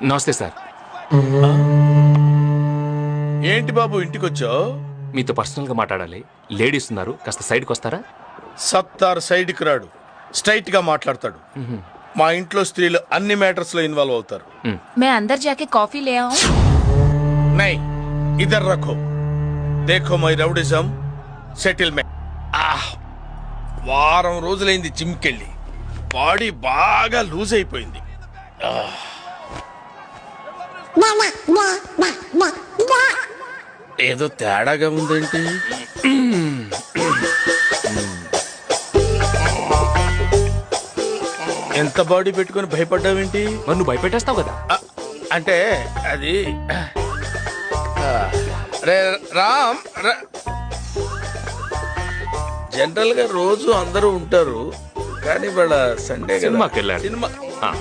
నమస్తే సార్. ఏంటి బాబు ఇంటికి వచ్చావు? మీతో పర్సనల్గా మాట్లాడాలి. లేడీస్ ఉన్నారు, కాస్త సైడ్కి వస్తారా? సత్తార్ సైడ్కి రాడు, స్ట్రైట్ గా మాట్లాడతాడు. మా ఇంట్లో స్త్రీలు అన్ని మ్యాటర్స్ లో ఇన్వాల్వ్ అవుతారు. मैं अंदर जाके कॉफी ले आऊं? నై ఇద్దరు రఖో, దేఖో మై రౌడిజం సెటిల్మెంట్. వారం రోజులైంది జిమ్కెళ్ళి, బాడీ బాగా లూజ్ అయిపోయింది. ఏదో తేడాగా ఉందేంటి? ఎంత బాడీ పెట్టుకొని భయపడ్డావేంటి? మరి నువ్వు భయపెట్టేస్తావు కదా. అంటే అది రే రామ్, జనరల్ గా రోజు అందరూ ఉంటారు, కానీ వాళ్ళ సండే సినిమాకి వెళ్ళారు. సినిమా ఆ.